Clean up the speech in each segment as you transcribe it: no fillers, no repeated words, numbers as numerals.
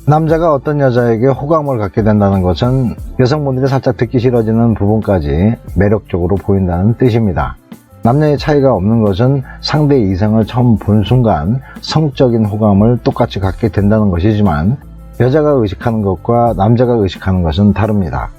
남자가 어떤 여자에게 호감을 갖게 된다는 것은 여성분들이 살짝 듣기 싫어지는 부분까지 매력적으로 보인다는 뜻입니다. 남녀의 차이가 없는 것은 상대 이성을 처음 본 순간 성적인 호감을 똑같이 갖게 된다는 것이지만, 여자가 의식하는 것과 남자가 의식하는 것은 다릅니다.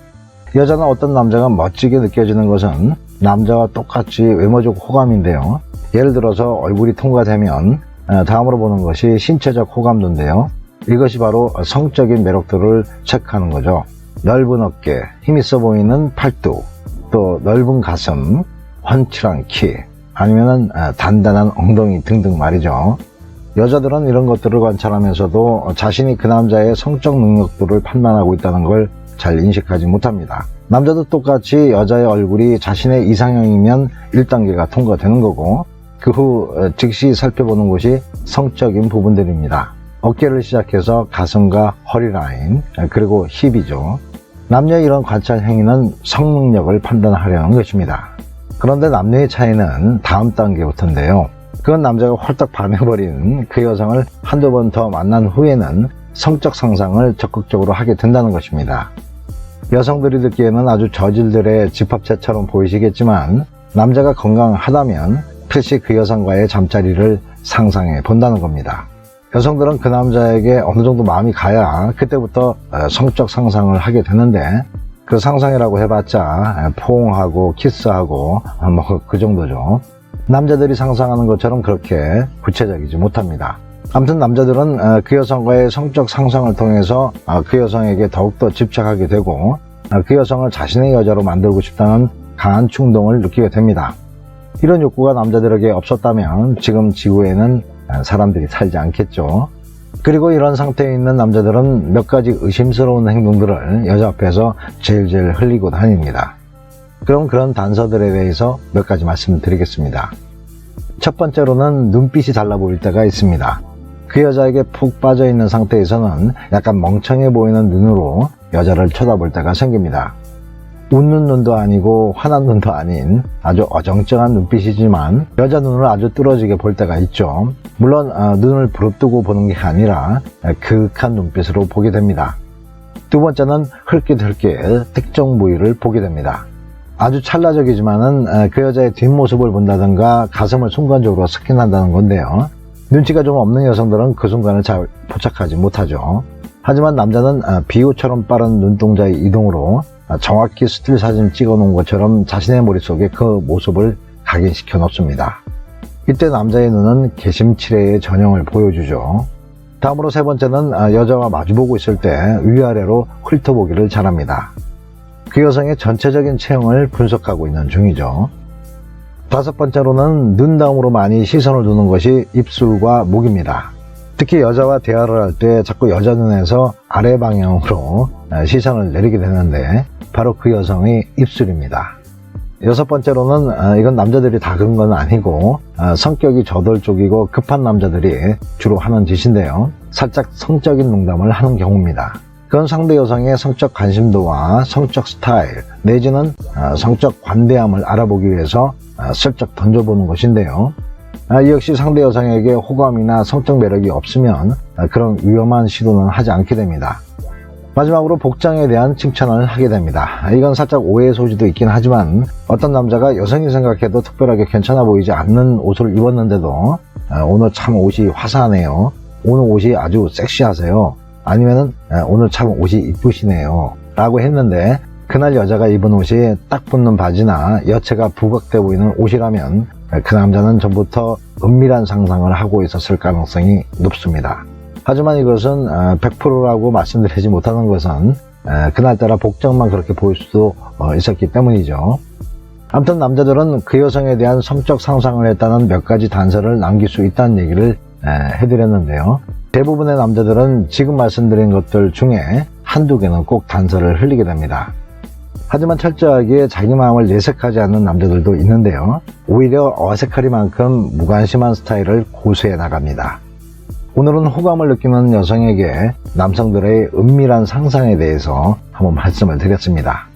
여자는 어떤 남자가 멋지게 느껴지는 것은 남자와 똑같이 외모적 호감인데요. 예를 들어서 얼굴이 통과되면 다음으로 보는 것이 신체적 호감도인데요. 이것이 바로 성적인 매력도를 체크하는 거죠. 넓은 어깨, 힘있어 보이는 팔뚝, 또 넓은 가슴, 훤칠한 키, 아니면은 단단한 엉덩이 등등 말이죠. 여자들은 이런 것들을 관찰하면서도 자신이 그 남자의 성적 능력도를 판단하고 있다는 걸 잘 인식하지 못합니다. 남자도 똑같이 여자의 얼굴이 자신의 이상형이면 1단계가 통과되는 거고, 그 후 즉시 살펴보는 것이 성적인 부분들입니다. 어깨를 시작해서 가슴과 허리 라인, 그리고 힙이죠. 남녀의 이런 관찰 행위는 성능력을 판단하려는 것입니다. 그런데 남녀의 차이는 다음 단계부터인데요. 그건 남자가 홀딱 반해버린 그 여성을 한두 번 더 만난 후에는 성적 상상을 적극적으로 하게 된다는 것입니다. 여성들이 듣기에는 아주 저질들의 집합체처럼 보이시겠지만, 남자가 건강하다면 필시 그 여성과의 잠자리를 상상해 본다는 겁니다. 여성들은 그 남자에게 어느 정도 마음이 가야 그때부터 성적 상상을 하게 되는데, 그 상상이라고 해봤자 포옹하고 키스하고 뭐 그 정도죠. 남자들이 상상하는 것처럼 그렇게 구체적이지 못합니다. 아무튼 남자들은 그 여성과의 성적 상상을 통해서 그 여성에게 더욱더 집착하게 되고, 그 여성을 자신의 여자로 만들고 싶다는 강한 충동을 느끼게 됩니다. 이런 욕구가 남자들에게 없었다면 지금 지구에는 사람들이 살지 않겠죠. 그리고 이런 상태에 있는 남자들은 몇 가지 의심스러운 행동들을 여자 앞에서 제일 흘리고 다닙니다. 그럼 그런 단서들에 대해서 몇 가지 말씀드리겠습니다. 첫 번째로는 눈빛이 달라 보일 때가 있습니다. 그 여자에게 푹 빠져 있는 상태에서는 약간 멍청해 보이는 눈으로 여자를 쳐다볼 때가 생깁니다. 웃는 눈도 아니고 화난 눈도 아닌 아주 어정쩡한 눈빛이지만 여자 눈을 아주 뚫어지게 볼 때가 있죠. 물론 눈을 부릅뜨고 보는 게 아니라 그윽한 눈빛으로 보게 됩니다. 두 번째는 흘낏 특정 부위를 보게 됩니다. 아주 찰나적이지만은 그 여자의 뒷모습을 본다든가 가슴을 순간적으로 스캔한다는 건데요. 눈치가 좀 없는 여성들은 그 순간을 잘 포착하지 못하죠. 하지만 남자는 비호처럼 빠른 눈동자의 이동으로 정확히 스틸 사진 찍어 놓은 것처럼 자신의 머릿속에 그 모습을 각인시켜 놓습니다. 이때 남자의 눈은 개심치레의 전형을 보여주죠. 다음으로 세 번째는 여자와 마주보고 있을 때 위아래로 훑어보기를 잘합니다. 그 여성의 전체적인 체형을 분석하고 있는 중이죠. 다섯 번째로는 눈 다음으로 많이 시선을 두는 것이 입술과 목입니다. 특히 여자와 대화를 할 때 자꾸 여자 눈에서 아래 방향으로 시선을 내리게 되는데 바로 그 여성의 입술입니다. 여섯 번째로는 이건 남자들이 다 그런 건 아니고 성격이 저돌적이고 급한 남자들이 주로 하는 짓인데요. 살짝 성적인 농담을 하는 경우입니다. 그건 상대 여성의 성적 관심도와 성적 스타일 내지는 성적 관대함을 알아보기 위해서 슬쩍 던져보는 것인데요. 이 역시 상대 여성에게 호감이나 성적 매력이 없으면 그런 위험한 시도는 하지 않게 됩니다. 마지막으로 복장에 대한 칭찬을 하게 됩니다. 이건 살짝 오해의 소지도 있긴 하지만 어떤 남자가 여성이 생각해도 특별하게 괜찮아 보이지 않는 옷을 입었는데도 오늘 참 옷이 화사하네요, 오늘 옷이 아주 섹시하세요, 아니면은 오늘 참 옷이 이쁘시네요 라고 했는데 그날 여자가 입은 옷이 딱 붙는 바지나 여체가 부각돼 보이는 옷이라면 그 남자는 전부터 은밀한 상상을 하고 있었을 가능성이 높습니다. 하지만 이것은 100%라고 말씀드리지 못하는 것은 그날따라 복장만 그렇게 보일 수도 있었기 때문이죠. 아무튼 남자들은 그 여성에 대한 성적 상상을 했다는 몇 가지 단서를 남길 수 있다는 얘기를 해드렸는데요. 대부분의 남자들은 지금 말씀드린 것들 중에 한두 개는 꼭 단서를 흘리게 됩니다. 하지만 철저하게 자기 마음을 내색하지 않는 남자들도 있는데요. 오히려 어색하리만큼 무관심한 스타일을 고수해 나갑니다. 오늘은 호감을 느끼는 여성에게 남성들의 은밀한 상상에 대해서 한번 말씀을 드렸습니다.